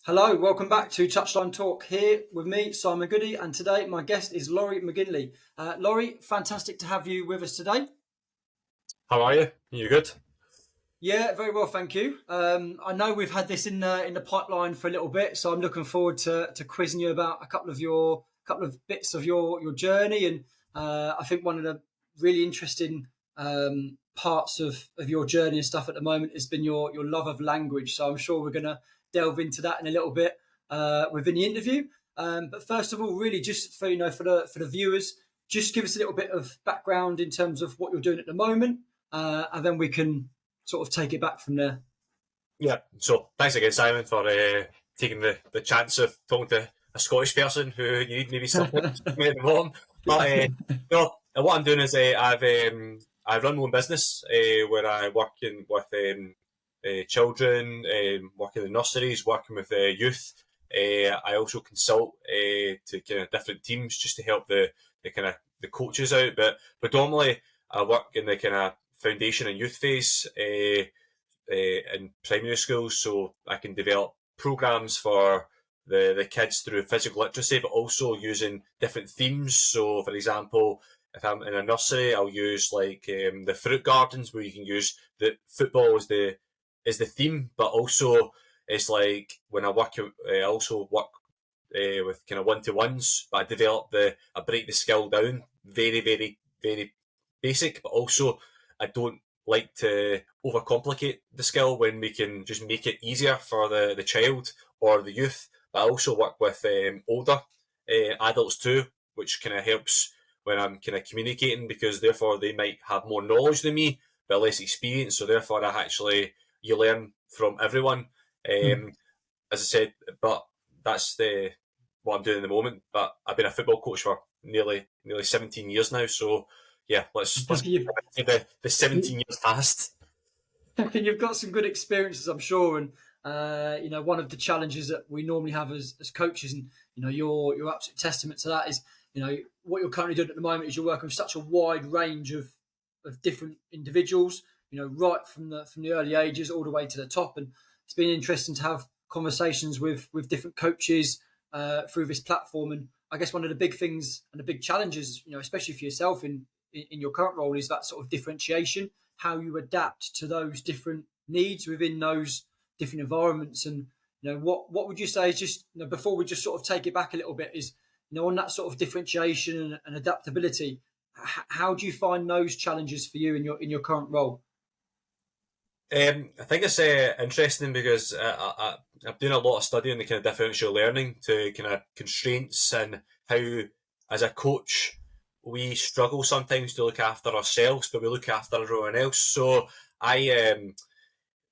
Hello, welcome back to Touchline Talk here with me, Simon Goodey, and today my guest is Laurie McGinley. Laurie, fantastic to have you with us today. How are you? You good? Yeah, very well, thank you. I know we've had this in the pipeline for a little bit, so I'm looking forward to quizzing you about a couple of bits of your journey, and I think one of the really interesting parts of your journey and stuff at the moment has been your love of language. So I'm sure we're going to delve into that in a little bit within the interview. But first of all, really, just for for the viewers, just give us a little bit of background in terms of what you're doing at the moment, and then we can sort of take it back from there. Yeah. So thanks again, Simon, for taking the chance of talking to a Scottish person who you need maybe someone at the bottom. But what I'm doing is I run my own business where I work with children, working in nurseries, working with youth. I also consult to kind of different teams just to help the kind of the coaches out. But predominantly, I work in the kind of foundation and youth phase in primary schools, so I can develop programs for the kids through physical literacy, but also using different themes. So, for example, if I'm in a nursery, I'll use like the fruit gardens where you can use the football as the theme, but also it's like when I also work with kind of one-to-ones, but I break the skill down very, very, very basic, but also I don't like to overcomplicate the skill when we can just make it easier for the child or the youth. But I also work with older adults too, which kind of helps when I'm kind of communicating, because therefore they might have more knowledge than me but less experience. So therefore, you learn from everyone. As I said, but that's what I'm doing at the moment. But I've been a football coach for nearly 17 years now. So yeah, let's you've, the 17 years past. you've got some good experiences, I'm sure, and one of the challenges that we normally have as coaches, and your absolute testament to that is what you're currently doing at the moment is you're working with such a wide range of different individuals, right from the early ages all the way to the top, and it's been interesting to have conversations with different coaches through this platform. And I guess one of the big things and the big challenges, especially for yourself in your current role, is that sort of differentiation, how you adapt to those different needs within those different environments. And what would you say is just before we just sort of take it back a little bit, is on that sort of differentiation and adaptability, how do you find those challenges for you in your current role? I think it's interesting because I'm doing a lot of study on the kind of differential learning to kind of constraints and how, as a coach, we struggle sometimes to look after ourselves, but we look after everyone else. So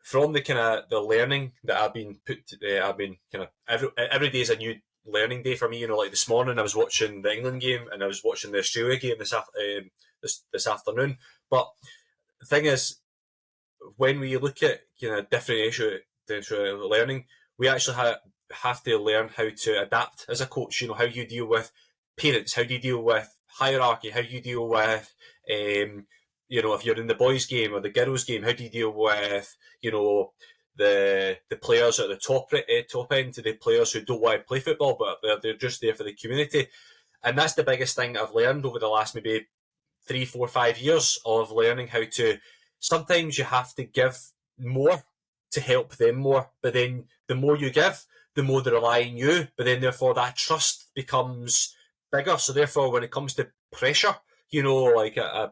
from the kind of the learning that I've been kind of every day is a new learning day for me. Like this morning, I was watching the England game and I was watching the Australia game this afternoon. But the thing is, when we look at differential learning, we actually have to learn how to adapt as a coach. How you deal with parents, how do you deal with hierarchy, how do you deal with if you're in the boys' game or the girls' game, how do you deal with the players at the top end to the players who don't want to play football but they're just there for the community. And that's the biggest thing I've learned over the last maybe 3, 4, 5 years of learning how to. Sometimes you have to give more to help them more, but then the more you give, the more they rely on you, but then therefore that trust becomes bigger. So therefore, when it comes to pressure, like I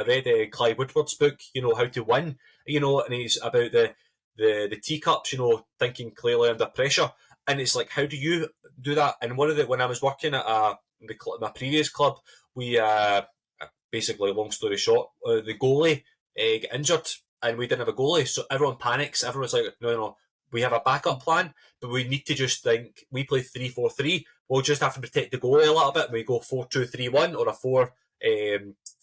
read Clive Woodward's book, How to Win, and he's about the teacups, thinking clearly under pressure. And it's like, how do you do that? And when I was working at my previous club, we basically, long story short, the goalie get injured and we didn't have a goalie, so everyone panics. Everyone's like, no, we have a backup plan, but we need to just think we play 3-4-3. We'll just have to protect the goalie a little bit. We go 4-2-3-1 or a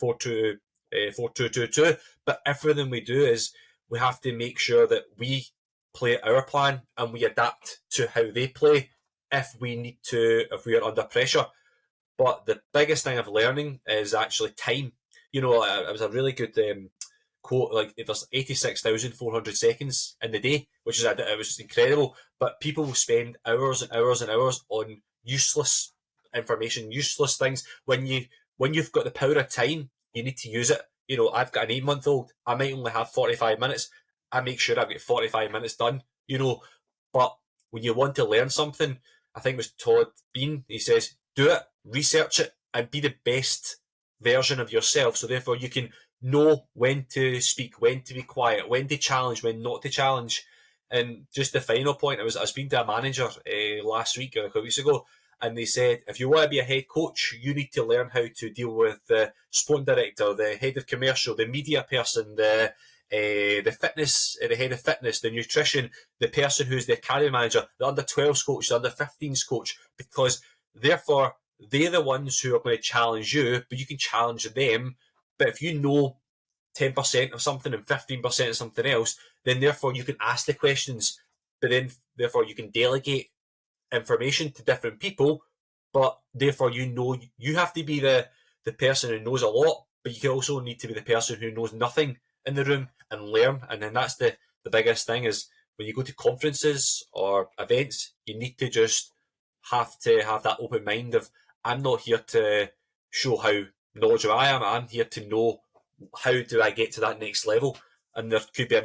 4-2-2-2. But everything we do is we have to make sure that we play our plan and we adapt to how they play if we are under pressure. But the biggest thing of learning is actually time. It was a really good quote, like there's 86,400 seconds in the day, which is it was incredible. But people spend hours and hours and hours on useless information, useless things. When you've got the power of time, you need to use it. I've got an 8-month-old. I might only have 45 minutes. I make sure I've got 45 minutes done. But when you want to learn something, I think it was Todd Bean. He says, do it, research it, and be the best version of yourself. So therefore, you can know when to speak, when to be quiet, when to challenge, when not to challenge. And just the final point, I was speaking to a manager last week or a couple of weeks ago, and they said, if you want to be a head coach, you need to learn how to deal with the sporting director, the head of commercial, the media person, the fitness, the head of fitness, the nutrition, the person who's the academy manager, the under-12s coach, the under-15s coach, because therefore they're the ones who are going to challenge you, but you can challenge them. But if you know 10% of something and 15% of something else, then therefore you can ask the questions, but then therefore you can delegate information to different people, but therefore you have to be the person who knows a lot, but you also need to be the person who knows nothing in the room and learn. And then that's the biggest thing, is when you go to conferences or events, you need to just have to have that open mind of, I'm not here to show how knowledgeable I am. I'm here to know, how do I get to that next level? And there could be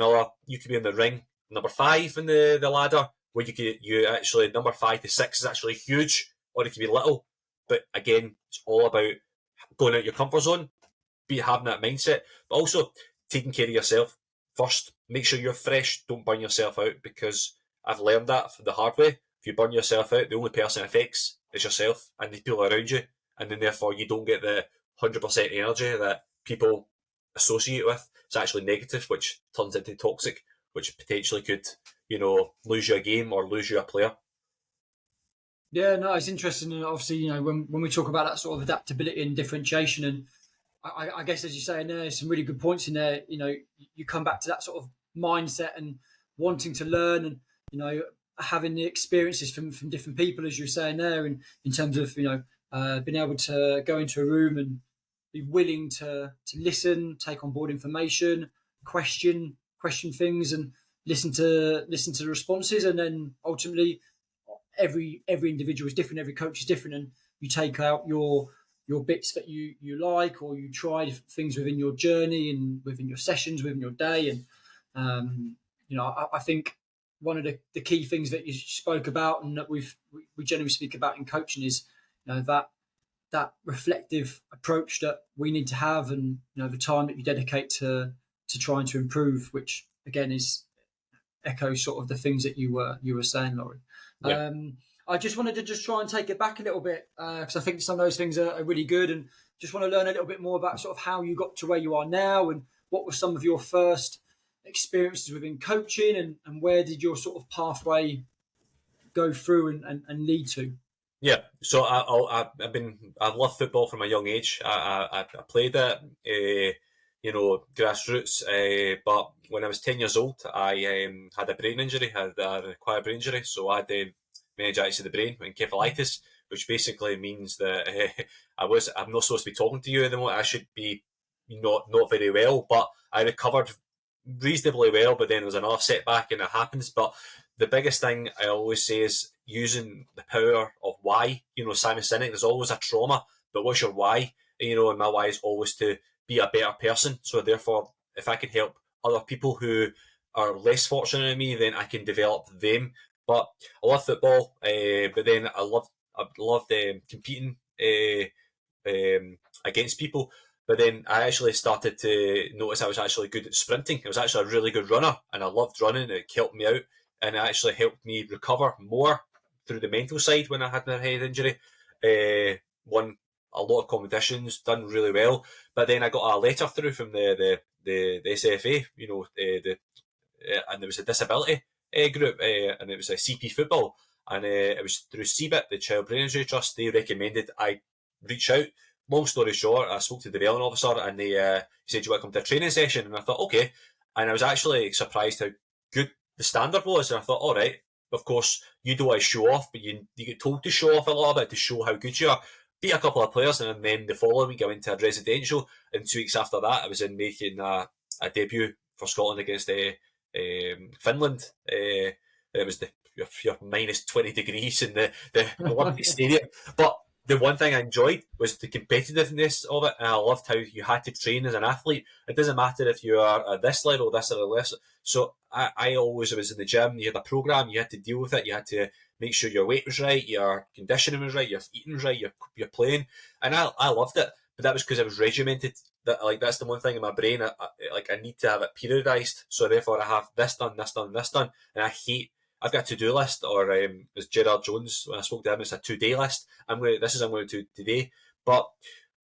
you could be in the ring, number 5 in the ladder, where you actually, number 5 to 6 is actually huge, or it could be little. But again, it's all about going out your comfort zone, having that mindset, but also taking care of yourself first. Make sure you're fresh. Don't burn yourself out, because I've learned that the hard way. If you burn yourself out, the only person it affects is yourself and the people around you, and then therefore you don't get the 100% energy that people associate with. It's actually negative, which turns into toxic, which potentially could, lose you a game or lose you a player. Yeah, no, it's interesting. And obviously, when we talk about that sort of adaptability and differentiation, and I guess, as you say in there, some really good points in there. You come back to that sort of mindset and wanting to learn, and having the experiences from different people, as you're saying there, and in terms of being able to go into a room and be willing to listen, take on board information, question things, and listen to the responses, and then ultimately every individual is different, every coach is different, and you take out your bits that you like, or you try things within your journey and within your sessions, within your day. And I think one of the key things that you spoke about, and that we generally speak about in coaching, is that reflective approach that we need to have, and the time that you dedicate to trying to improve, which again echoes sort of the things that you were saying, Laurie. Yeah. I just wanted to try and take it back a little bit, because I think some of those things are really good, and just want to learn a little bit more about sort of how you got to where you are now, and what were some of your first experiences within coaching, and where did your sort of pathway go through and lead to? Yeah, so I've loved football from a young age. I played it, grassroots. But when I was 10 years old, I had a brain injury, had an acquired brain injury. So I had meningitis of the brain, encephalitis, which basically means that I'm not supposed to be talking to you anymore. I should be not very well, but I recovered reasonably well. But then there was another setback, and it happens. But the biggest thing I always say is using the power of why. Simon Sinek, there's always a trauma, but what's your why? And my why is always to be a better person. So therefore, if I can help other people who are less fortunate than me, then I can develop them. But I love football, but then I loved competing against people. But then I actually started to notice I was actually good at sprinting. I was actually a really good runner, and I loved running. It helped me out, and it actually helped me recover more through the mental side when I had my head injury. Won a lot of competitions, done really well. But then I got a letter through from the SFA, and there was a disability group, and it was a CP football, and it was through CBIT, the Child Brain Injury Trust. They recommended I reach out. Long story short, I spoke to the development officer, and they said, "You want to come to a training session?" And I thought, okay. And I was actually surprised how good the standard was. And I thought, all right, of course, you don't want to show off, but you get told to show off a little bit to show how good you are. Beat a couple of players, and then the following week I went to a residential, and 2 weeks after that I was in making a a debut for Scotland against Finland. It was your minus 20 degrees in the Olympic Stadium. But the one thing I enjoyed was the competitiveness of it, and I loved how you had to train as an athlete. It doesn't matter if you are at this level, this or less. So I always was in the gym. You had a program, you had to deal with it. You had to make sure your weight was right, your conditioning was right, your eating was right, your playing, and I loved it. But that was because I was regimented. That's the one thing in my brain. I need to have it periodised. So therefore, I have this done, this done, this done, and I hate. I've got a to-do list, or as Gerard Jones, when I spoke to him, it's a to-day list. I'm going to do today. But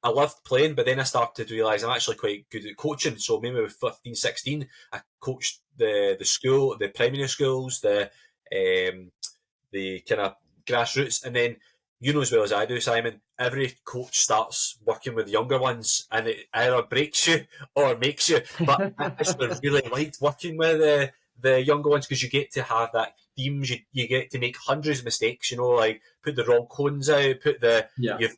I loved playing, but then I started to realise I'm actually quite good at coaching. So maybe with 15, 16, I coached the school, the primary schools, the kind of grassroots, and then you know as well as I do, Simon, every coach starts working with younger ones, and it either breaks you or makes you. But I actually really liked working with the younger ones, because you get to have that themes. You get to make hundreds of mistakes. Like put the wrong cones out, you've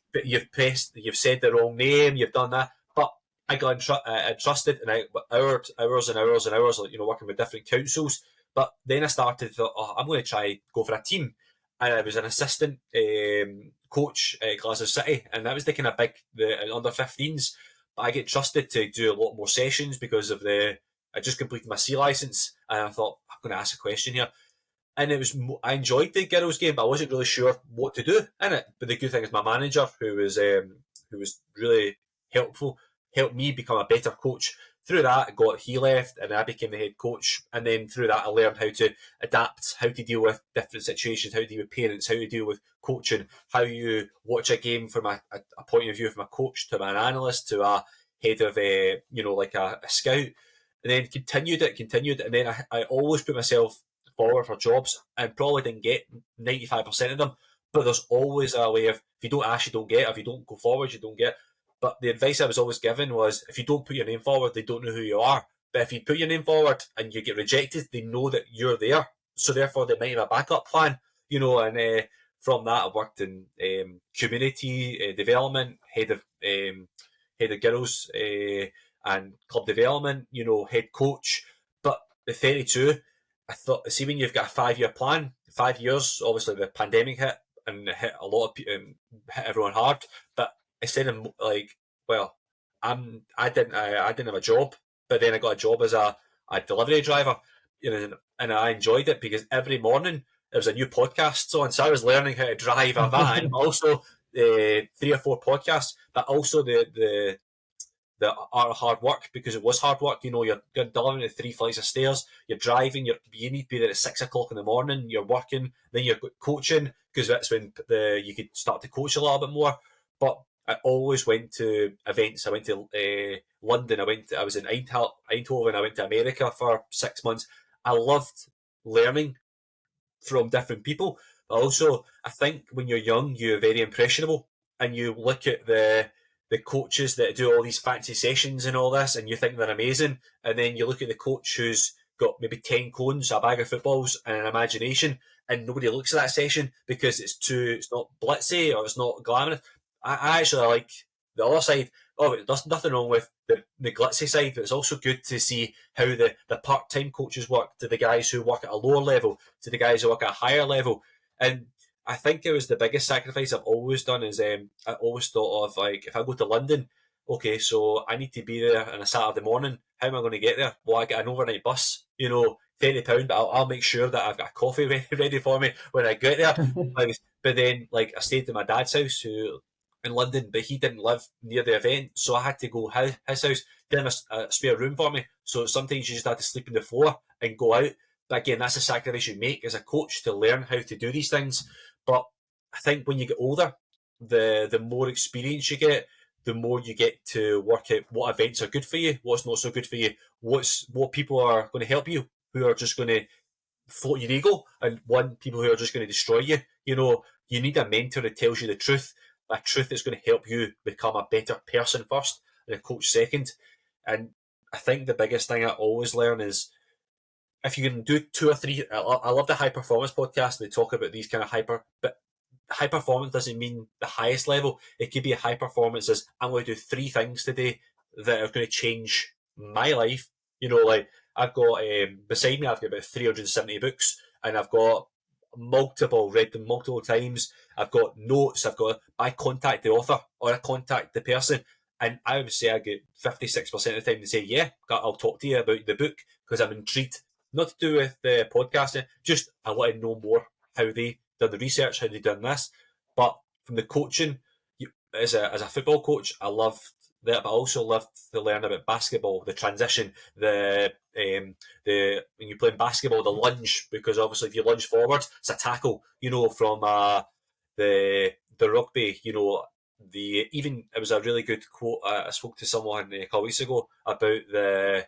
said the wrong name, you've done that. But I got entrusted, and hours and hours and hours, working with different councils. But then I started thought, I'm going to try go for a team, and I was an assistant coach at Glasgow City, and that was the kind of the under 15s. But I get trusted to do a lot more sessions because of I just completed my C licence, and I thought, I'm going to ask a question here. And I enjoyed the girls' game, but I wasn't really sure what to do in it. But the good thing is my manager, who was really helpful, helped me become a better coach. Through that, he left, and I became the head coach. And then through that, I learned how to adapt, how to deal with different situations, how to deal with parents, how to deal with coaching, how you watch a game from a point of view from a coach to an analyst to a head of like a scout. And then continued it, and then I always put myself forward for jobs, and probably didn't get 95% of them. But there's always a way of, if you don't ask, you don't get. If you don't go forward, you don't get. But the advice I was always given was, if you don't put your name forward, they don't know who you are. But if you put your name forward and you get rejected, they know that you're there. So therefore, they might have a backup plan. And from that, I worked in community development, head of girls. And club development, head coach. But the 32, I thought, see, when you've got a 5-year plan, 5 years, obviously the pandemic hit, and it hit a lot of people, hit everyone hard. But instead of I didn't have a job, but then I got a job as a delivery driver, and I enjoyed it because every morning there was a new podcast on, so I was learning how to drive a van. Also, 3 or 4 podcasts, but also the art of hard work, because it was hard work. You're delivering the 3 flights of stairs, you're driving, you need to be there at 6 o'clock in the morning, you're working, then you're coaching, because that's when you could start to coach a little bit more. But I always went to events. I went to London, I was in Eindhoven, I went to America for 6 months. I loved learning from different people, but also I think when you're young, you're very impressionable, and you look at the coaches that do all these fancy sessions and all this, and you think they're amazing, and then you look at the coach who's got maybe 10 cones, a bag of footballs, and an imagination, and nobody looks at that session because it's not blitzy or it's not glamorous. I actually like the other side. There's nothing wrong with the glitzy side, but it's also good to see how the part-time coaches work, to the guys who work at a lower level, to the guys who work at a higher level. And I think it was the biggest sacrifice I've always done is I always thought of, like, if I go to London, okay, so I need to be there on a Saturday morning. How am I going to get there? Well, I get an overnight bus, £30, but I'll make sure that I've got a coffee ready for me when I get there. But then, I stayed at my dad's house in London, but he didn't live near the event, so I had to go his house, get him a spare room for me. So sometimes you just had to sleep on the floor and go out. But again, that's a sacrifice you make as a coach to learn how to do these things. But I think when you get older, the more experience you get, the more you get to work out what events are good for you, what's not so good for you, what people are going to help you, who are just going to float your ego, and people who are just going to destroy you. You need a mentor that tells you the truth, a truth that's going to help you become a better person first, and a coach second. And I think the biggest thing I always learn is, if you can do 2 or 3, I love the high performance podcast. They talk about these kind of but high performance doesn't mean the highest level. It could be a high performance as, I'm going to do 3 things today that are going to change my life, You know, like I've got beside me, I've got about 370 books, and I've got read them multiple times. I've got notes. I contact the author or I contact the person, and I would say I get 56% of the time to say, yeah, I'll talk to you about the book because I'm intrigued. Not to do with the podcasting, just I want to know more how they done the research, how they done this. But from the coaching, as a football coach, I love that, but I also love to learn about basketball, the transition, the when you play basketball, the lunge, because obviously if you lunge forwards, it's a tackle. You know, from the rugby, you know, even it was a really good quote. I spoke to someone a couple of weeks ago about the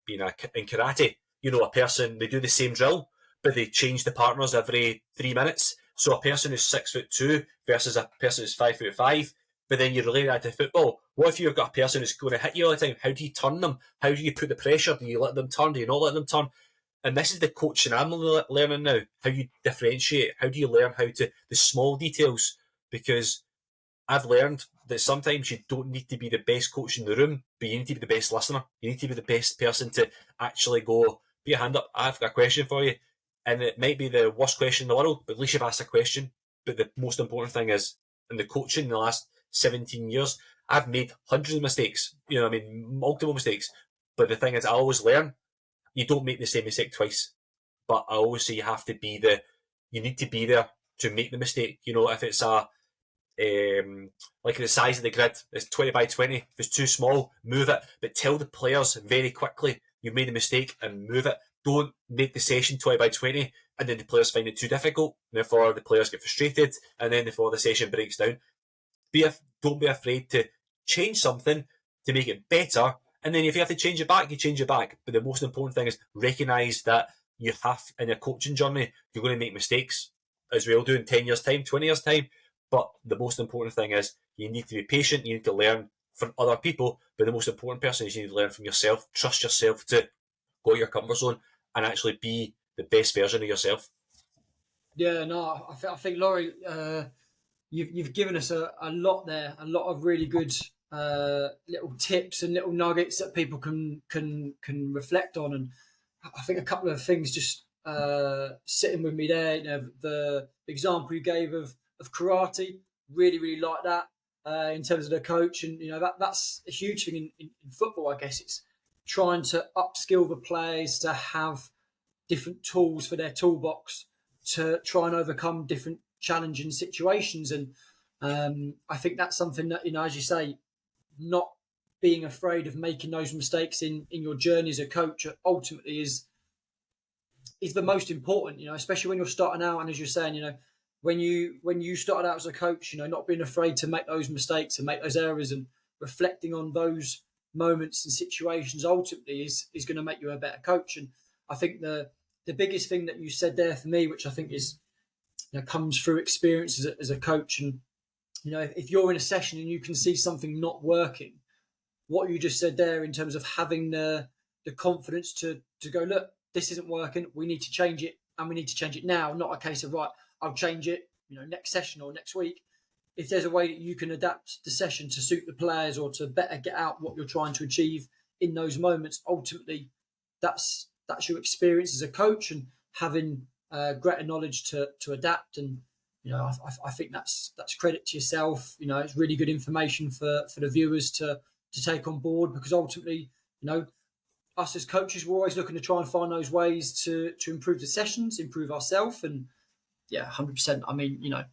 being in karate. You know, a person, they do the same drill, but they change the partners every 3 minutes. So a person who's 6'2" versus a person who's 5'5", but then you relate that to football. What if you've got a person who's going to hit you all the time? How do you turn them? How do you put the pressure? Do you let them turn? Do you not let them turn? And this is the coaching I'm learning now. How you differentiate? How do you learn how to the small details? Because I've learned that sometimes you don't need to be the best coach in the room, but you need to be the best listener. You need to be the best person to actually go, put your hand up, I've got a question for you. And it might be the worst question in the world, but at least you've asked a question. But the most important thing is, in the coaching in the last 17 years, I've made hundreds of mistakes. You know, I mean, multiple mistakes. But the thing is, I always learn. You don't make the same mistake twice. But I always say you need to be there to make the mistake. You know, if it's like the size of the grid, it's 20 by 20. If it's too small, move it. But tell the players very quickly you've made a mistake and move it. Don't make the session 20 by 20 and then the players find it too difficult. Therefore, the players get frustrated and then before the session breaks down. Don't be afraid to change something to make it better. And then if you have to change it back, you change it back. But the most important thing is recognise that you have, in a coaching journey, you're going to make mistakes, as we all do in 10 years' time, 20 years' time. But the most important thing is you need to be patient, you need to learn from other people. But the most important person is you need to learn from yourself. Trust yourself to go to your comfort zone and actually be the best version of yourself. Yeah, no, I think Laurie, you've given us a lot there, a lot of really good little tips and little nuggets that people can reflect on. And I think a couple of things just sitting with me there. You know, the example you gave of karate, really like that in terms of the coach, and you know that's a huge thing in football. I guess it's trying to upskill the players to have different tools for their toolbox to try and overcome different challenging situations. And I think that's something that, you know, as you say, not being afraid of making those mistakes in your journey as a coach ultimately is the most important, you know, especially when you're starting out. And as you're saying, you know, when you started out as a coach, you know, not being afraid to make those mistakes and make those errors and reflecting on those moments and situations ultimately is going to make you a better coach. And I think the biggest thing that you said there for me, which I think is, you know, comes through experience as a coach, and you know, if you're in a session and you can see something not working, what you just said there in terms of having the confidence to go, look, this isn't working, we need to change it, and we need to change it now, not a case of, right, I'll change it, you know, next session or next week. If there's a way that you can adapt the session to suit the players or to better get out what you're trying to achieve in those moments, ultimately that's your experience as a coach, and having greater knowledge to adapt. And you know, I think that's credit to yourself. You know, it's really good information for the viewers to take on board, because ultimately, you know, us as coaches, we're always looking to try and find those ways to improve the sessions, improve ourselves. And yeah, 100%. I mean, you know,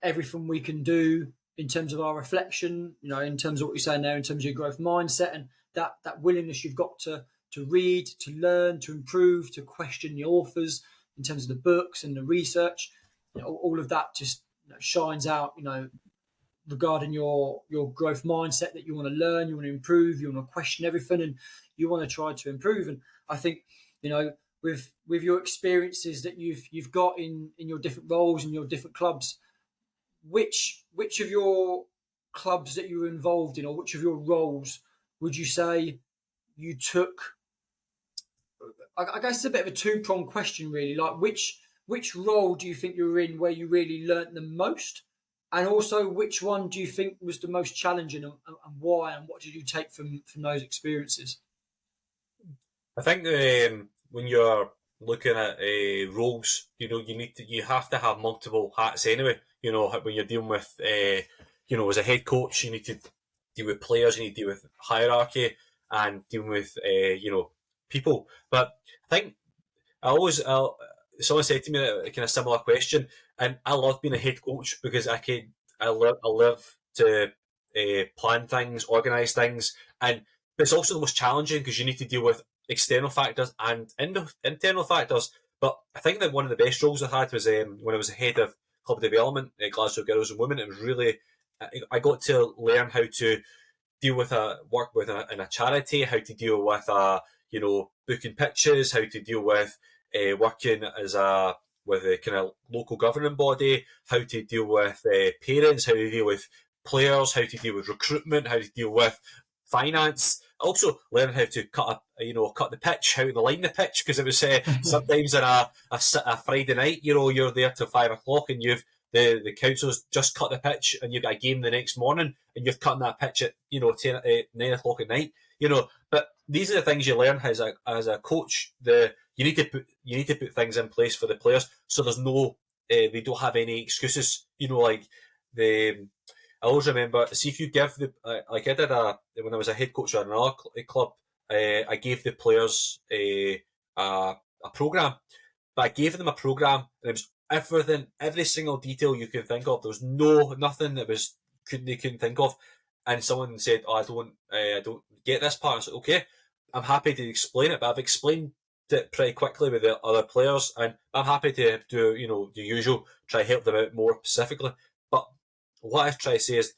everything we can do in terms of our reflection, you know, in terms of what you're saying there, in terms of your growth mindset and that willingness you've got to read, to learn, to improve, to question the authors in terms of the books and the research, you know, all of that just, you know, shines out, you know, regarding your growth mindset, that you want to learn, you want to improve, you want to question everything, and you want to try to improve. And I think, you know, with your experiences that you've got in your different roles in your different clubs, which of your clubs that you were involved in, or which of your roles would you say you took? I guess it's a bit of a two-pronged question, really. Like, which role do you think you were in where you really learnt the most? And also, which one do you think was the most challenging, and why? And what did you take from those experiences? I think when you're looking at roles, you have to have multiple hats anyway. When you're dealing with as a head coach, you need to deal with players, you need to deal with hierarchy, and dealing with people. But I think someone said to me a kind of similar question, and I love being a head coach because I live to plan things, organise things, and it's also the most challenging because you need to deal with external factors and internal factors. But I think that one of the best roles I had was when I was head of club development at Glasgow Girls and Women. It was really, I got to learn how to deal with work with in a charity, how to deal with booking pitches, how to deal with working with a kind of local governing body, how to deal with parents, how to deal with players, how to deal with recruitment, how to deal with finance. Also, learn how to cut the pitch, how to line the pitch, because it was sometimes on a Friday night, you're there till 5 o'clock and the council's just cut the pitch and you've got a game the next morning and you're cutting that pitch at 9 o'clock at night. But these are the things you learn as a coach. You need to put things in place for the players so there's no they don't have any excuses. I always remember, see if you give like I did when I was a head coach at another club, I gave the players a program, but I gave them a program and it was everything, every single detail you could think of. There was nothing that they couldn't think of. And someone said, "Oh, I don't get this part." I said, "Okay, I'm happy to explain it, but I've explained it pretty quickly with the other players, and I'm happy to do the usual, try to help them out more specifically." But what I try to say is,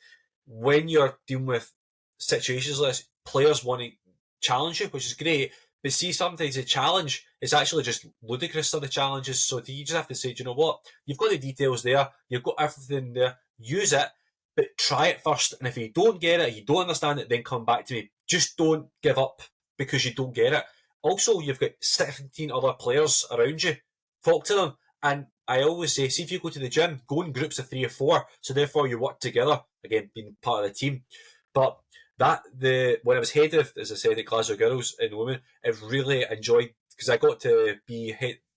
when you're dealing with situations like this, players want to challenge you, which is great. But see, sometimes the challenge is actually just ludicrous of the challenges. So you just have to say, do you know what? You've got the details there. You've got everything there. Use it, but try it first. And if you don't get it, you don't understand it, then come back to me. Just don't give up because you don't get it. Also, you've got 17 other players around you. Talk to them. And I always say, see if you go to the gym, go in groups of 3 or 4. So therefore you work together, again, being part of the team. But when I was head of, as I said, at Glasgow Girls and Women, I really enjoyed, because I got to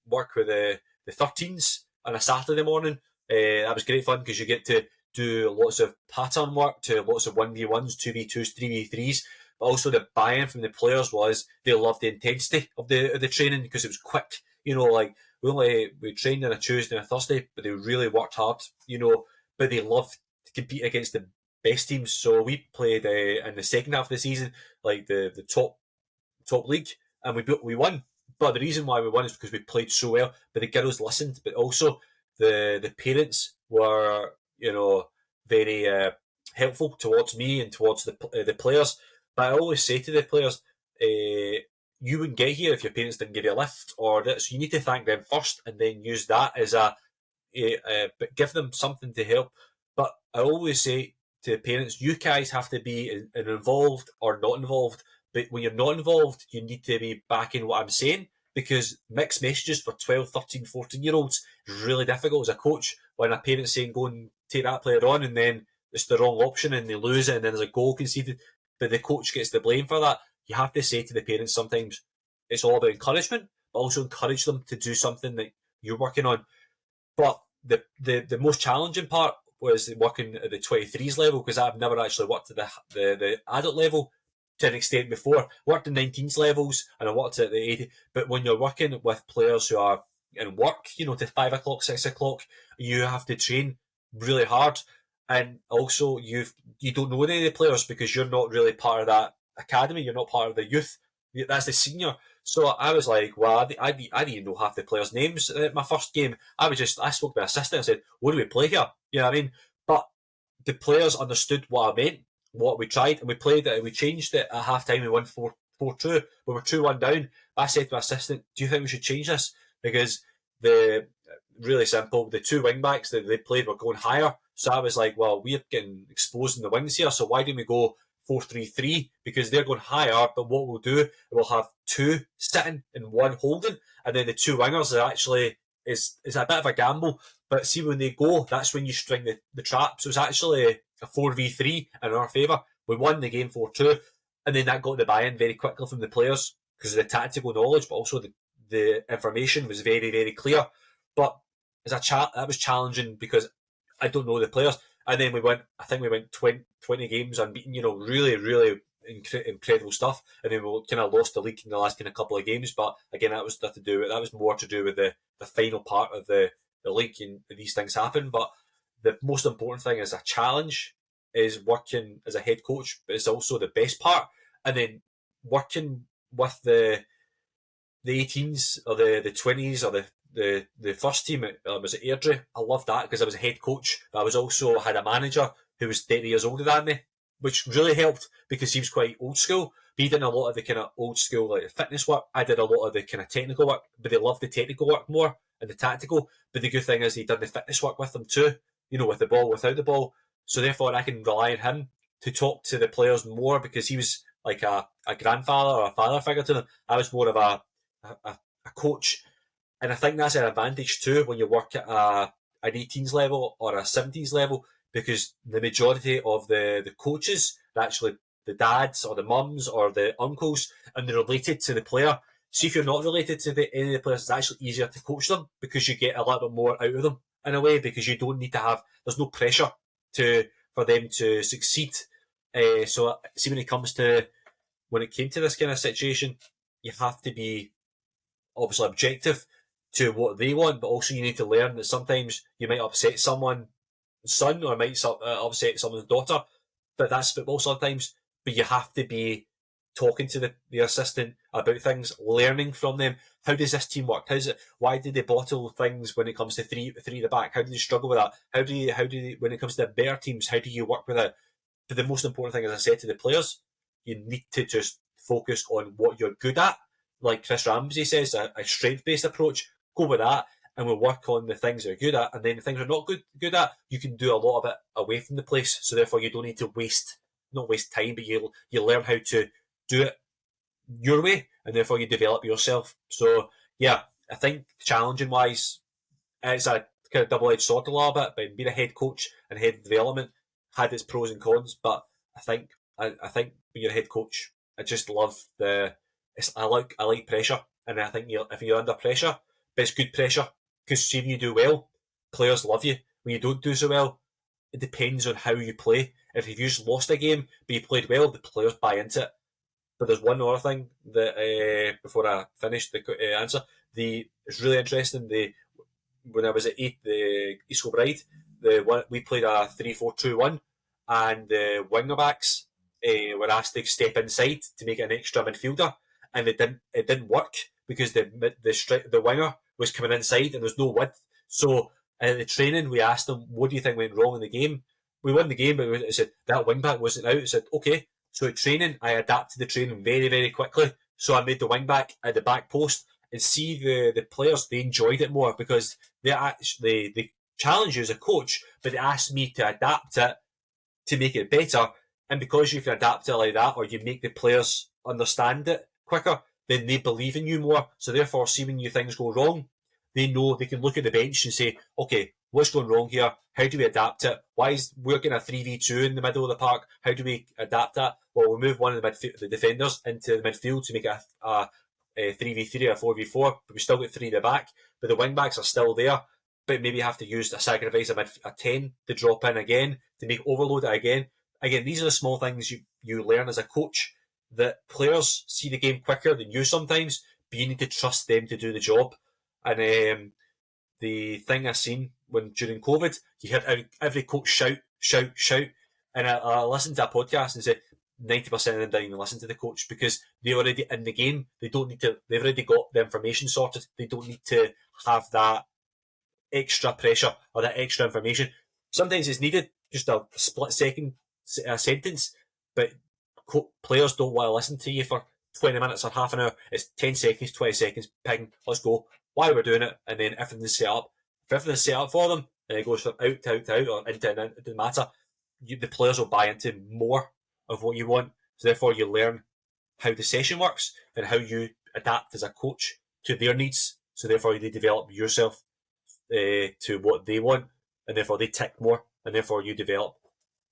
work with the 13s on a Saturday morning. That was great fun because you get to do lots of pattern work, to lots of 1v1s, 2v2s, 3v3s. But also the buy-in from the players was they loved the intensity of the training because it was quick. We trained on a Tuesday and a Thursday, but they really worked hard. But they loved to compete against the best teams. So we played in the second half of the season, like the top league, and we won. But the reason why we won is because we played so well. But the girls listened, but also the parents were very helpful towards me and towards the players. But I always say to the players, you wouldn't get here if your parents didn't give you a lift or that. So you need to thank them first and then use that as but give them something to help. But I always say to parents, you guys have to be involved or not involved. But when you're not involved, you need to be backing what I'm saying, because mixed messages for 12, 13, 14-year-olds is really difficult as a coach when a parent's saying, go and take that player on, and then it's the wrong option and they lose it and then there's a goal conceded, but the coach gets the blame for that. You have to say to the parents sometimes it's all about encouragement, but also encourage them to do something that you're working on. But the most challenging part was working at the 23s level, because I've never actually worked at the adult level to an extent before. Worked in 19s levels and I worked at the 80. But when you're working with players who are in work, to 5 o'clock, 6 o'clock, you have to train really hard. And also you don't know any of the players because you're not really part of that academy. You're not part of the youth. That's the senior. So I was like, well, I didn't know half the players' names at my first game. I spoke to my assistant and said, what do we play here? You know what I mean? But the players understood what I meant, what we tried, and we played it. We changed it at half time. We won 4-2. We were 2-1 down. I said to my assistant, do you think we should change this? Because really simple, the 2 wing backs that they played were going higher. So I was like, well, we're getting exposed in the wings here, so why don't we go 4-3-3, because they're going higher, but what we'll do, we'll have 2 sitting and 1 holding, and then the 2 wingers are actually is a bit of a gamble, but see, when they go, that's when you string the trap. So it's actually a 4v3 in our favour. We won the game 4-2, and then that got the buy-in very quickly from the players, because of the tactical knowledge, but also the information was very, very clear. But as that was challenging because I don't know the players. And then I think we went 20 games unbeaten, really, really incredible stuff. And then we kind of lost the league in the last kind of couple of games. But again, that was more to do with the final part of the league, and these things happen. But the most important thing as a challenge is working as a head coach, but it's also the best part. And then working with the 18s or the 20s or the first team, was it Airdrie? I loved that because I was a head coach, but I was also had a manager who was 30 years older than me, which really helped because he was quite old school. He did a lot of the kind of old school like fitness work. I did a lot of the kind of technical work, but they loved the technical work more and the tactical. But the good thing is he did the fitness work with them too, with the ball, without the ball. So therefore I can rely on him to talk to the players more because he was like a grandfather or a father figure to them. I was more of a coach. And I think that's an advantage too when you work at an 18s level or a 17s level, because the majority of the coaches are actually the dads or the mums or the uncles, and they're related to the player. See, if you're not related to any of the players, it's actually easier to coach them because you get a little bit more out of them in a way, because you don't need to there's no pressure for them to succeed. So see, when it came to this kind of situation, you have to be obviously objective to what they want, but also you need to learn that sometimes you might upset someone's son or might upset someone's daughter, but that's football sometimes. But you have to be talking to the assistant about things, learning from them. How does this team work? Why do they bottle things when it comes to three at the back? How do they struggle with that? How do they, when it comes to better teams, how do you work with it? But the most important thing, as I said to the players, you need to just focus on what you're good at. Like Chris Ramsey says, a strength-based approach. Go with that, and we'll work on the things you're good at, and then the things you're not good at, you can do a lot of it away from the place. So therefore, you don't need to not waste time, but you learn how to do it your way, and therefore you develop yourself. So yeah, I think challenging wise, it's a kind of double-edged sword a little bit, but being a head coach and head of development had its pros and cons. But I think when you're a head coach, I just love I like pressure, and I think if you're under pressure, but it's good pressure, because see, when you do well, players love you. When you don't do so well, it depends on how you play. If you've just lost a game but you played well, the players buy into it. But there's one other thing that before I finish the answer, it's really interesting. When I was at the East Kilbride, we played a 3-4-2-1, and the winger backs were asked to step inside to make it an extra midfielder, and it didn't work because the winger was coming inside and there's no width. So in the training, we asked them, "What do you think went wrong in the game?" We won the game, but it said that wing back wasn't out. It said, "Okay." So at training, I adapted the training very, very quickly. So I made the wing back at the back post, and see the players, they enjoyed it more because they challenge you as a coach, but they asked me to adapt it to make it better. And because you can adapt it like that, or you make the players understand it quicker, then they believe in you more. So therefore, see, when things go wrong, they know they can look at the bench and say, "Okay, what's going wrong here? How do we adapt it? We're getting a 3v2 in the middle of the park? How do we adapt that? Well, we move one of the defenders into the midfield to make it a 3v3 or 4v4, but we still got three at the back. But the wing backs are still there, but maybe have to use a sacrifice a 10 to drop in again to make overload it again. Again, these are the small things you learn as a coach, that players see the game quicker than you sometimes, but you need to trust them to do the job. And the thing I seen during COVID, you heard every coach shout, shout, shout. And I listened to a podcast and said 90% of them didn't even listen to the coach because they're already in the game. They've already got the information sorted. They don't need to have that extra pressure or that extra information. Sometimes it's needed, just a split second sentence, but players don't want to listen to you for 20 minutes or half an hour. It's 10 seconds, 20 seconds, ping, let's go. Why we're doing it, and then everything's set up. If everything's set up for them, and it goes from out to out to out or into and in, it doesn't matter. The players will buy into more of what you want. So therefore, you learn how the session works and how you adapt as a coach to their needs. So therefore, they develop yourself to what they want, and therefore they tick more, and therefore you develop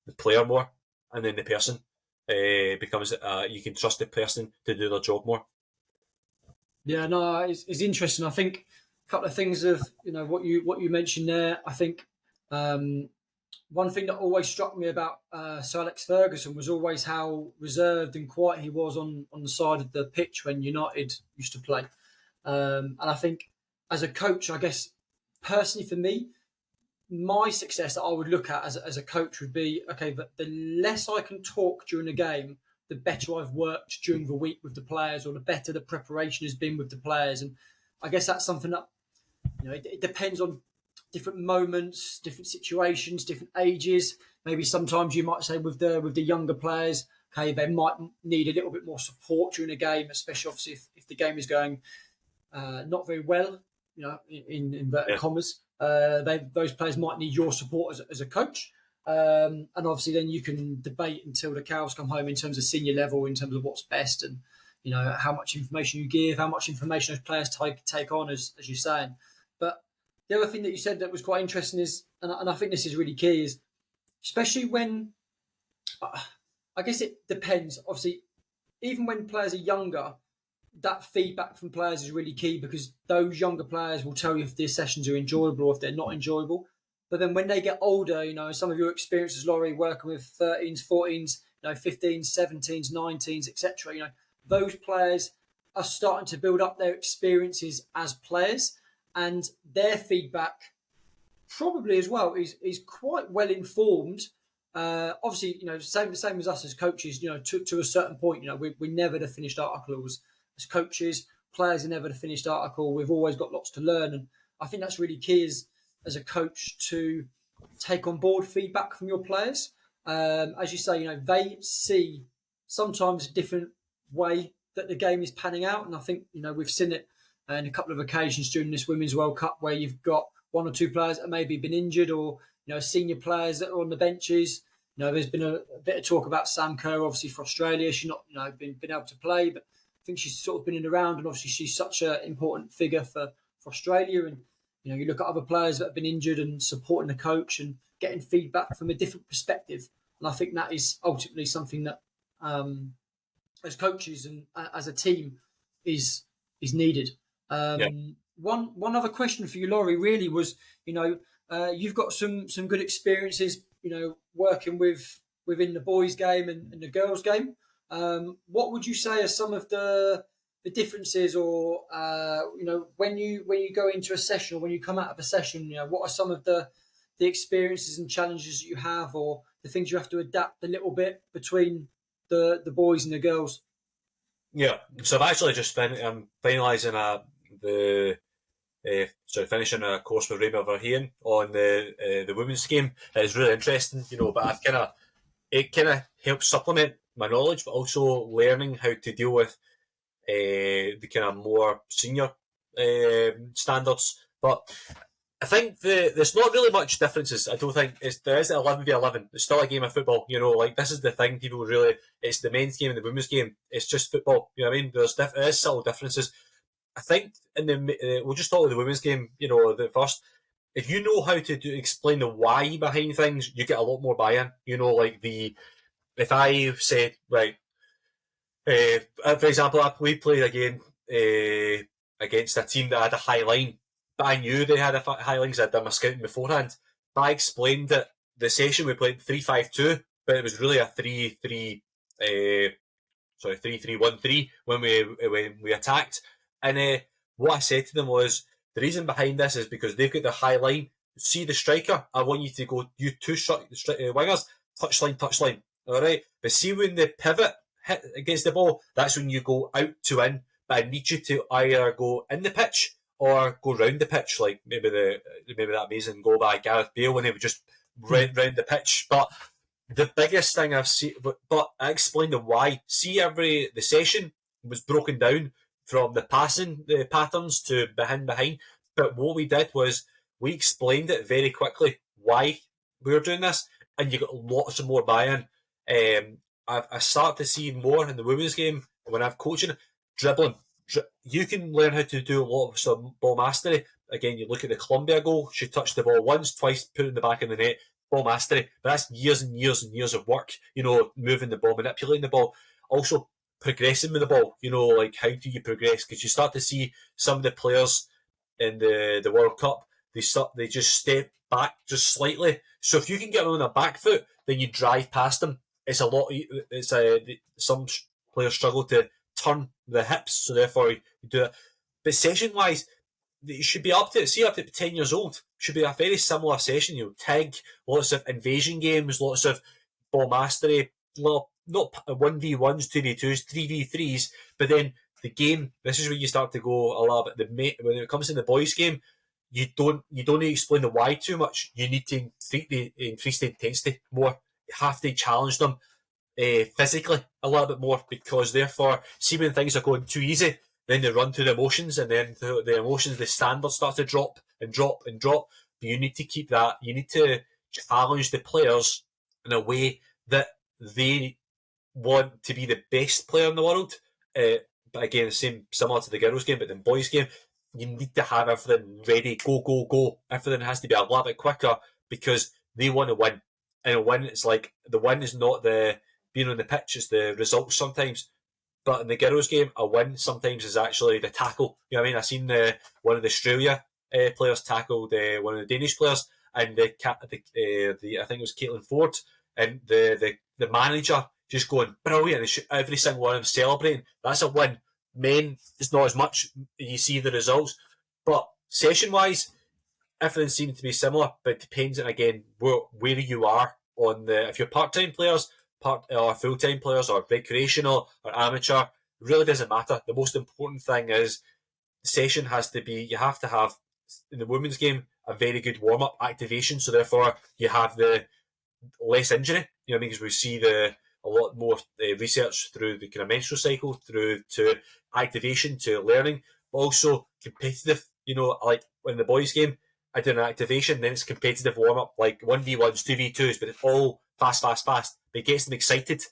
the player more, and then the person becomes you can trust the person to do their job more. Yeah, no, it's interesting. I think a couple of things of what you mentioned there. I think one thing that always struck me about Sir Alex Ferguson was always how reserved and quiet he was on the side of the pitch when United used to play. And I think as a coach, I guess personally for me, my success that I would look at as a coach would be okay, but the less I can talk during the game, the better I've worked during the week with the players, or the better the preparation has been with the players. And I guess that's something that it depends on different moments, different situations, different ages. Maybe sometimes you might say with the younger players, okay, they might need a little bit more support during a game, especially obviously if the game is going not very well, in inverted Yeah, commas. Those players might need your support as a coach. And obviously, then you can debate until the cows come home in terms of senior level, in terms of what's best, and how much information you give, how much information those players take on, as you're saying. But the other thing that you said that was quite interesting is, and I think this is really key, is especially when I guess it depends. Obviously, even when players are younger, that feedback from players is really key because those younger players will tell you if their sessions are enjoyable or if they're not enjoyable. But then when they get older, some of your experiences, Laurie, working with 13s, 14s, 15s, 17s, 19s, etc., those players are starting to build up their experiences as players, and their feedback probably as well is quite well informed. Obviously, same as us as coaches. To a certain point, we're never the finished article as coaches. Players are never the finished article. We've always got lots to learn, and I think that's really key as a coach to take on board feedback from your players. As you say, they see sometimes a different way that the game is panning out, and I think we've seen it in a couple of occasions during this Women's World Cup where you've got one or two players that maybe been injured, or senior players that are on the benches. There's been a bit of talk about Sam Kerr, obviously for Australia. She's not been able to play, but I think she's sort of been in the round, and obviously she's such an important figure for Australia. And you look at other players that have been injured and supporting the coach and getting feedback from a different perspective. And I think that is ultimately something that, as coaches and as a team, is needed. yeah, One other question for you, Laurie, really was, you've got some good experiences, working within the boys' game and the girls' game. What would you say are some of the differences, or when you go into a session or when you come out of a session, what are some of the experiences and challenges that you have, or the things you have to adapt a little bit between the boys and the girls? yeah. So I've actually just I'm finalising finishing a course with Raymond Verheyen on the women's game. It's really interesting, but it kind of helps supplement my knowledge, but also learning how to deal with the kind of more senior standards. But I think there's not really much differences. I don't think there is 11v11. It's still a game of football. Like this is the thing. People really, it's the men's game and the women's game. It's just football. You know what I mean? There is subtle differences. I think we'll just talk about the women's game. The first. If you know how to explain the why behind things, you get a lot more buy-in. If I said right, for example, we played a game against a team that had a high line, but I knew they had a high line because I'd done my scouting beforehand. But I explained that the session we played 3-5-2, but it was really a 3-3. 3-3-1-3 when we attacked. And what I said to them was, the reason behind this is because they've got the high line. See the striker, I want you to go, you two wingers, touchline. All right? But see when the pivot hit against the ball, that's when you go out to in. But I need you to either go in the pitch or go round the pitch, like maybe that amazing goal by Gareth Bale when he would just round the pitch. But the biggest thing I've seen, but I explained the why. See, the session was broken down from the passing patterns to behind. But what we did was we explained it very quickly why we were doing this, and you got lots of more buy-in. I start to see more in the women's game when I've coaching dribbling. You can learn how to do a lot of some ball mastery. Again, you look at the Colombia goal. She touched the ball once, twice, put it in the back of the net. Ball mastery, but that's years and years and years of work. Moving the ball, manipulating the ball. Also, progressing with the ball. Like how do you progress? Because you start to see some of the players in the World Cup, they just step back just slightly. So if you can get on a back foot, then you drive past them. It's a lot. Some players struggle to turn the hips, so therefore you do it. But session wise, you should be up to 10 years old. Should be a very similar session. TIG, lots of invasion games, lots of ball mastery, not 1v1s, 2v2s, 3v3s, but then the game, this is where you start to go a lot bit. When it comes to the boys' game, you don't need to explain the why too much. You need to increase the intensity more. You have to challenge them physically a little bit more, because therefore, see when things are going too easy, then they run to the emotions, and then the emotions, the standards start to drop and drop and drop. But you need to keep that. You need to challenge the players in a way that they want to be the best player in the world. But again, similar to the girls' game, but the boys' game, you need to have everything ready, go, go, go. Everything has to be a little bit quicker, because they want to win. And a win, it's like, the win is not the being on the pitch, it's the results sometimes. But in the girls' game, a win sometimes is actually the tackle. You know what I mean? I seen one of the Australia players tackled one of the Danish players, and I think it was Caitlin Ford, and the manager just going brilliant. Every single one of them celebrating. That's a win. Men, it's not as much. You see the results, but session wise, everything seems to be similar. But it depends, and again, where you are on if you're part-time players, or full-time players, or recreational or amateur. It really doesn't matter. The most important thing is the session has to be. You have to have, in the women's game, a very good warm-up activation. So therefore, you have the less injury. You know what I mean? Because we see a lot more research through the kind of menstrual cycle, through to activation, to learning, but also competitive. Like in the boys' game, I do an activation, then it's competitive warm-up, like 1v1s, 2v2s, but it's all fast, fast, fast. But it gets them excited.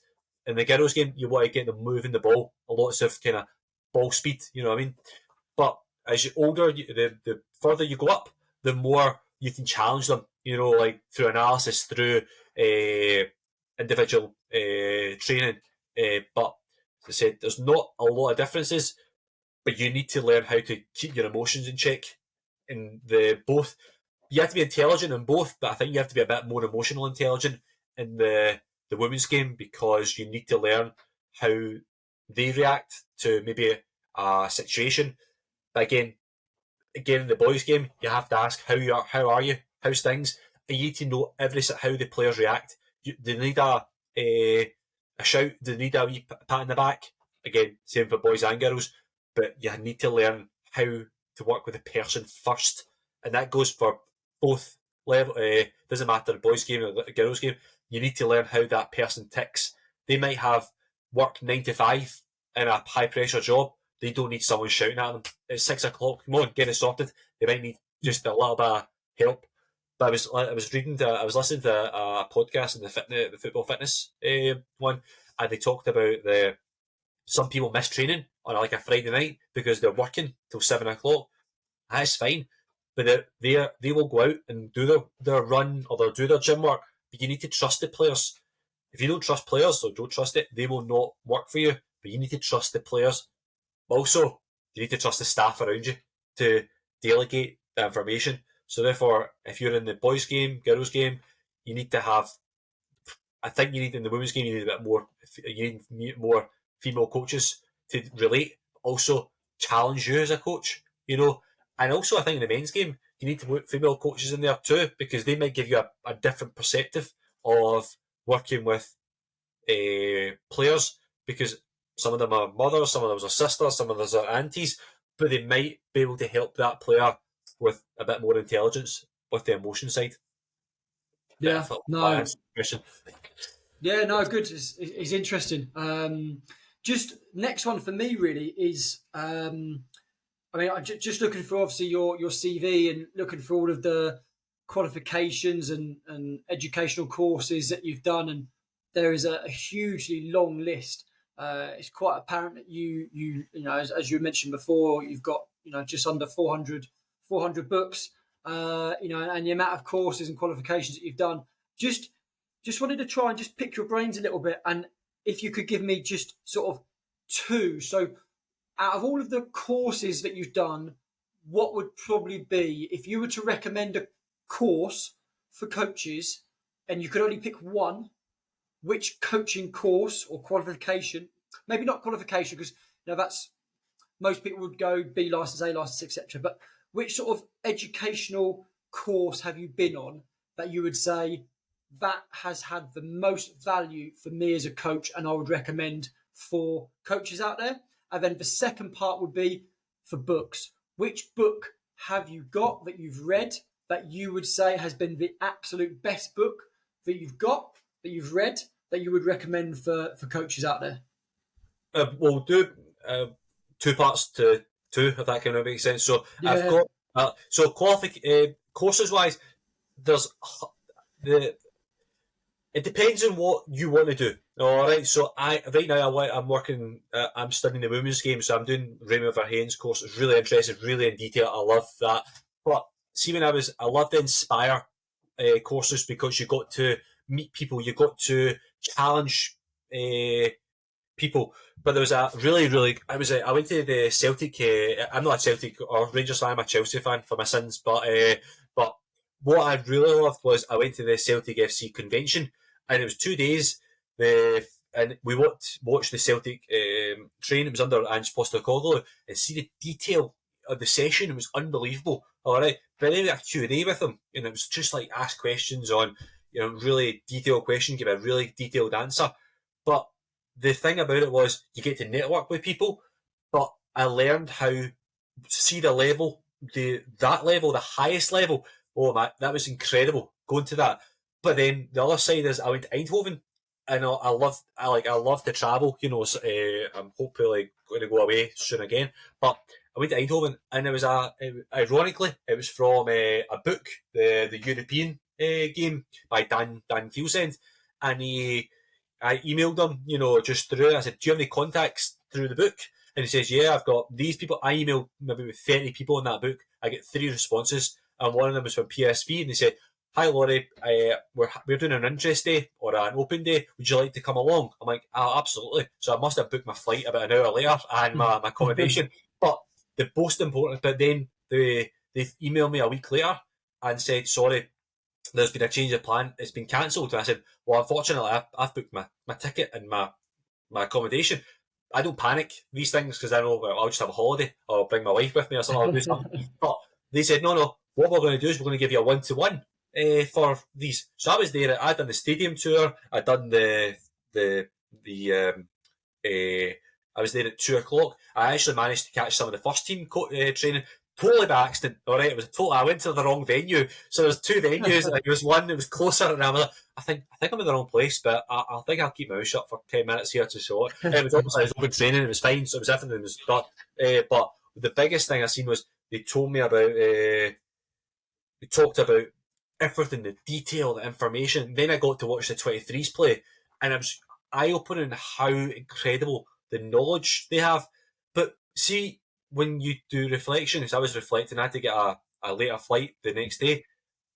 In the girls' game, you want to get them moving the ball, lots of kind of ball speed, you know what I mean? But as you're older, the further you go up, the more you can challenge them, like through analysis, through individual training. But as I said, there's not a lot of differences, but you need to learn how to keep your emotions in check. In both, you have to be intelligent in both, but I think you have to be a bit more emotional intelligent in the women's game, because you need to learn how they react to maybe a situation. But again, in the boys' game, you have to ask how are you, how's things. And you need to know how the players react. They need a shout, they need a wee pat in the back. Again, same for boys and girls, but you need to learn how to work with the person first, and that goes for both level. Doesn't matter the boys' game or the girls' game. You need to learn how that person ticks. They might have worked 9 to 5 in a high pressure job. They don't need someone shouting at them. It's 6 o'clock. Come on, get it sorted. They might need just a little bit of help. But I was listening to a podcast in the football fitness one, and they talked about some people miss training on like a Friday night because they're working till 7 o'clock. That's fine, but they will go out and do their run, or they'll do their gym work. But you need to trust the players. If you don't trust players or don't trust it, they will not work for you. But you need to trust the players. Also, you need to trust the staff around you to delegate the information. So therefore, if you're in the boys' game, girls' game, you need to have. I think you need, in the women's game, you need a bit more. You need more female coaches to relate. Also, challenge you as a coach. And also I think in the men's game, you need to put female coaches in there too, because they might give you a different perspective of working with players, because some of them are mothers, some of them are sisters, some of them are aunties, but they might be able to help that player with a bit more intelligence with the emotion side. Yeah, no. Yeah, no, good. It's interesting. Just next one for me really is, I'm just looking for obviously your CV and looking for all of the qualifications and educational courses that you've done, and there is a hugely long list. It's quite apparent that you as you mentioned before, you've got just under 400 books, and the amount of courses and qualifications that you've done. Just wanted to try and just pick your brains a little bit, and if you could give me just sort of two. So out of all of the courses that you've done, what would probably be, if you were to recommend a course for coaches and you could only pick one, which coaching course or qualification, maybe not qualification, because that's, most people would go B license, A license, etc. But which sort of educational course have you been on that you would say that has had the most value for me as a coach, and I would recommend for coaches out there? And then the second part would be for books. Which book have you got that you've read that you would say has been the absolute best book that you've got, that you've read, that you would recommend for coaches out there? We'll do two parts to two, if that kind of makes sense. So Yeah. I've got courses wise. There's it depends on what you want to do. All right. So right now I'm working. I'm studying the women's game, so I'm doing Raymond Verheijen's course. It's really interesting, really in detail. I love that. But see, I loved the Inspire courses, because you got to meet people, you got to challenge people. But there was a I went to the Celtic. I'm not a Celtic or Rangers fan. I'm a Chelsea fan for my sins. But what I really loved was I went to the Celtic FC convention, and it was 2 days. And we watched the Celtic train. It was under Ange Postecoglou, and see the detail of the session. It was unbelievable. All right, but then we had a Q&A with them, and it was just like ask questions on, really detailed question, give a really detailed answer. But the thing about it was you get to network with people. But I learned how see the level, the highest level. Oh man, that was incredible going to that. But then the other side is I went to Eindhoven, and I love to travel. I'm hopefully going to go away soon again. But I went to Eindhoven, and ironically it was from a book, the European game by Dan Kielsend, and I emailed him, just through. I said, "Do you have any contacts through the book?" And he says, "Yeah, I've got these people." I emailed maybe with 30 people in that book. I get 3 responses, and one of them was from PSV, and they said, "Hi Laurie, we're doing an interest day or an open day. Would you like to come along?" I'm like, "Oh, absolutely." So I must have booked my flight about an hour later and my accommodation. But the most important, but then they emailed me a week later and said, "Sorry, there's been a change of plan. It's been cancelled." And I said, "Well, unfortunately, I've booked my ticket and my accommodation." I don't panic these things, because I know, well, I'll just have a holiday or bring my wife with me or something. I'll do something. But they said, no. What we're going to do is we're going to give you a 1-to-1 for these. So I was there. I'd done the stadium tour. I'd done I was there at 2:00. I actually managed to catch some of the first team training. Totally by accident. All right, it was I went to the wrong venue. So there was 2 venues. And there was one that was closer, and I was like, I think I'm in the wrong place, but I think I'll keep my mouth shut for 10 minutes here to show it. It was obviously open training. It was fine. So it was everything was done. But the biggest thing I seen was they told me about. They talked about everything, the detail, the information. Then I got to watch the 23s play, and it was eye-opening how incredible the knowledge they have. But see, when you do reflections, I was reflecting. I had to get a later flight the next day.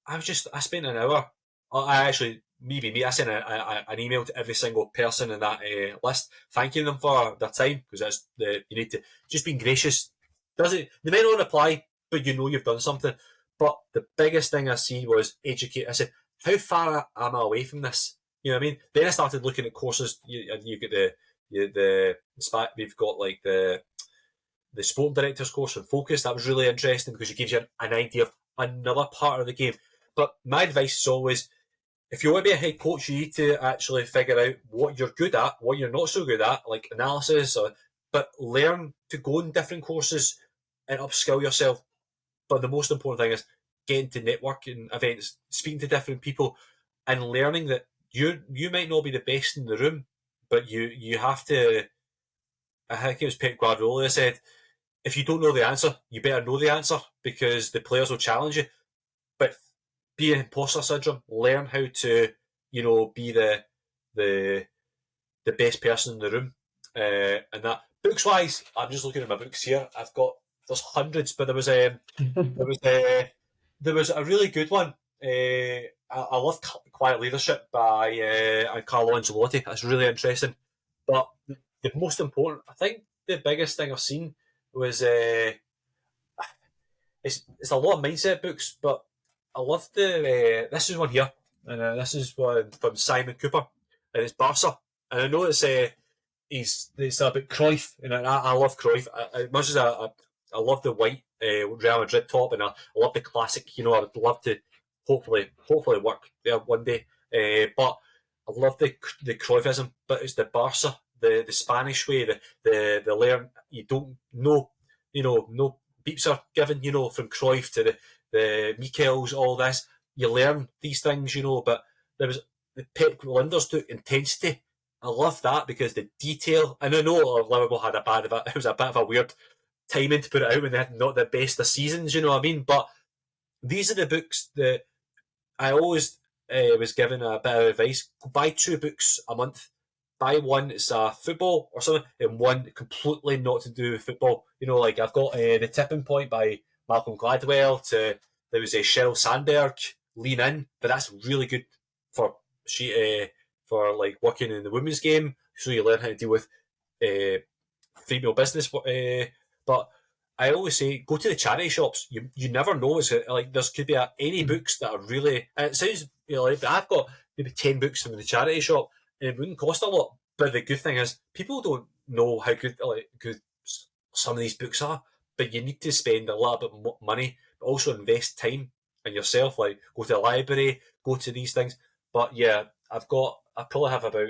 I spent an hour. I actually, I sent an email to every single person in that list, thanking them for their time, because you need to just being gracious. They may not reply, but you've done something. But the biggest thing I see was educate. I said, how far am I away from this? You know what I mean? Then I started looking at courses. You've got we've got like the sport director's course on Focus. That was really interesting, because it gives you an idea of another part of the game. But my advice is always, if you want to be a head coach, you need to actually figure out what you're good at, what you're not so good at, like analysis, but learn to go in different courses and upskill yourself. But the most important thing is getting to networking events, speaking to different people, and learning that you might not be the best in the room, but you have to. I think it was Pep Guardiola said, if you don't know the answer, you better know the answer, because the players will challenge you. But be an imposter syndrome. Learn how to, be the best person in the room. And that books wise, I'm just looking at my books here. There's hundreds, but there was a really good one. I love Quiet Leadership by Carlo Ancelotti. That's really interesting. But the most important, I think the biggest thing I've seen was it's a lot of mindset books, but I love the this is one here, and this is one from Simon Cooper, and it's Barca, and I know it's about Cruyff, and I love Cruyff. As much as I love the white Real Madrid top, and I love the classic. You know, I would love to hopefully work there one day. But I love the Cruyffism, but it's the Barca, the Spanish way, the learn. You don't know, no beeps are given, from Cruyff to the Michels, all this. You learn these things, but there was the Pep Linders took intensity. I love that because the detail, and I know Liverpool had it was a bit of a weird timing to put it out when they had not the best of seasons, you know what I mean? But these are the books that I always was given a bit of advice. Buy 2 books a month. Buy one, it's football or something, and one completely not to do with football. Like I've got The Tipping Point by Malcolm Gladwell, there was a Sheryl Sandberg, Lean In, but that's really good for like working in the women's game, so you learn how to deal with female business. But I always say, go to the charity shops. You never know. It's like there could be any books that are really. And it sounds like I've got maybe 10 books from the charity shop, and it wouldn't cost a lot. But the good thing is, people don't know how good some of these books are. But you need to spend a little bit more money, but also invest time in yourself. Like go to the library, go to these things. But yeah, I probably have about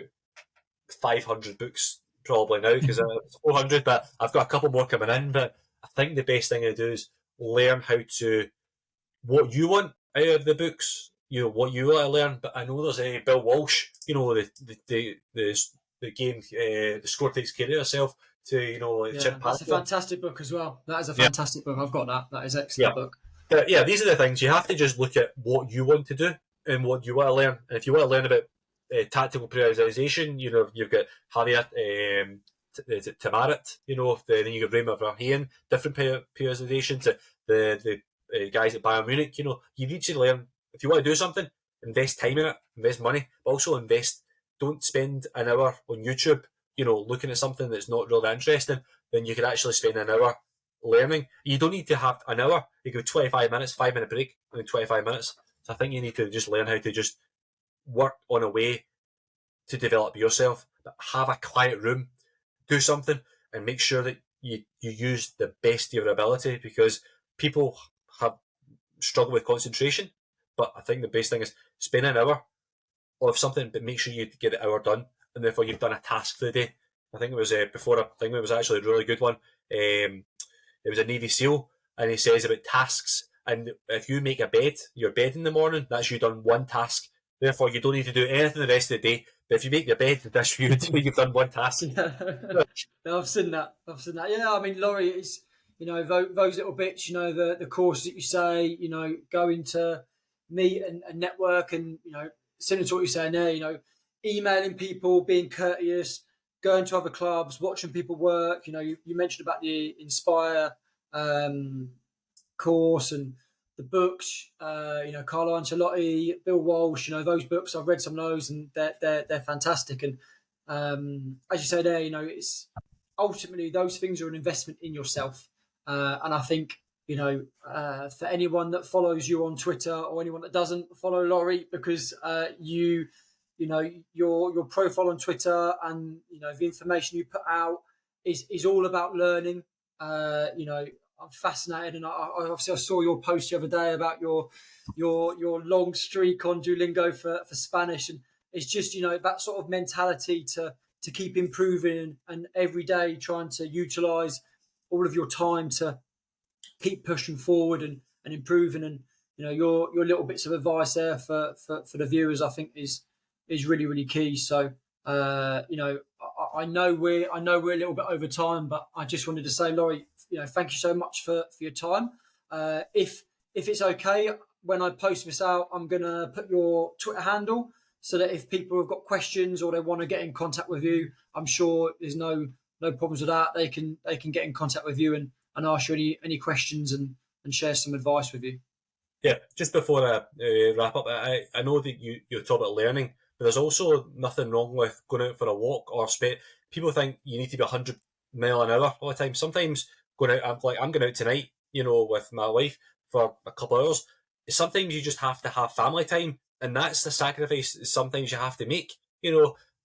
500 books probably now because it's 400, but I've got a couple more coming in. But I think the best thing to do is learn what you want out of the books, what you want to learn. But I know there's a Bill Walsh, the game, the score takes care of yourself. That's a fantastic book as well. That is a fantastic book. I've got that. That is an excellent book. But yeah, these are the things. You have to just look at what you want to do and what you want to learn. And if you want to learn about tactical periodization, you've got Harriet Tamarit, then you've got Raymond Verheyen, different periodization to the guys at Bayern Munich. You need to learn. If you want to do something, invest time in it, invest money, but also don't spend an hour on YouTube, looking at something that's not really interesting. Then you could actually spend an hour learning. You don't need to have an hour. You go 25 minutes, 5-minute break, and then 25 minutes. So I think you need to just learn how to just work on a way to develop yourself. But have a quiet room, do something, and make sure that you use the best of your ability, because people have struggled with concentration. But I think the best thing is spend an hour of something, but make sure you get the hour done, and therefore you've done a task for the day. I think it was before. I think it was actually a really good one. It was a Navy SEAL, and he says about tasks. And if you make your bed in the morning, that's you done one task. Therefore, you don't need to do anything the rest of the day. But if you make your bed, that's you've done one task. No, I've seen that. Yeah, I mean, Laurie, it's those little bits. The courses that you say. Going to meet and network, and similar to what you're saying there. Emailing people, being courteous, going to other clubs, watching people work. You mentioned about the Inspire course and the books. Carlo Ancelotti, Bill Walsh. Those books. I've read some of those, and they're fantastic. And as you say there, it's ultimately those things are an investment in yourself. And I think for anyone that follows you on Twitter or anyone that doesn't follow Laurie, because your profile on Twitter and the information you put out is all about learning. I'm fascinated, and I saw your post the other day about your long streak on Duolingo for Spanish, and it's just that sort of mentality to keep improving and every day trying to utilize all of your time to keep pushing forward and improving. And your little bits of advice there for the viewers, I think is really, really key. So I know we're a little bit over time, but I just wanted to say, Laurie, thank you so much for your time. If it's okay, when I post this out, I'm gonna put your Twitter handle so that if people have got questions or they want to get in contact with you, I'm sure there's no problems with that. They can get in contact with you and ask you any questions and share some advice with you. Yeah, just before I wrap up, I know that you talk about learning, but there's also nothing wrong with going out for a walk or people think you need to be 100 mile an hour all the time. Sometimes going out, I'm going out tonight, with my wife for a couple of hours. Sometimes you just have to have family time, and that's the sacrifice sometimes you have to make,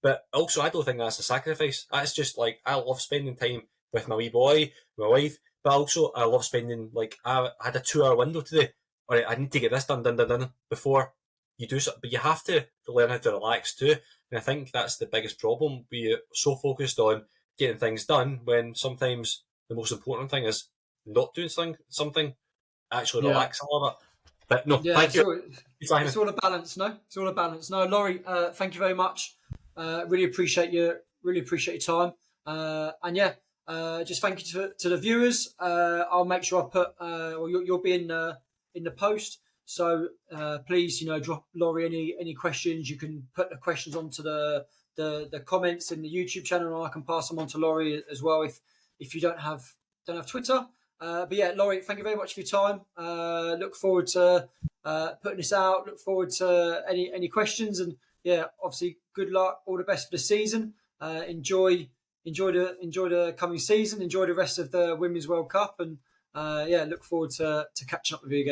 But also, I don't think that's a sacrifice. That's just I love spending time with my wee boy, my wife, but also I love spending, I had a 2 hour window today. All right, I need to get this done before you do something. But you have to learn how to relax too. And I think that's the biggest problem. We're so focused on getting things done when sometimes the most important thing is not doing something, actually Yeah. relax a little bit. But no, Yeah, thank you. it's all a balance, no? It's all a balance. No, Laurie, thank you very much. Really appreciate your time. And yeah, just thank you to the viewers. I'll make sure I put you'll be in the post. So please, drop Laurie any questions. You can put the questions onto the comments in the YouTube channel, and I can pass them on to Laurie as well if you don't have Twitter. But yeah, Laurie, thank you very much for your time. Look forward to putting this out. Look forward to any questions, and yeah, obviously, good luck. All the best for the season. Enjoy the coming season. Enjoy the rest of the Women's World Cup, and yeah, look forward to catching up with you again.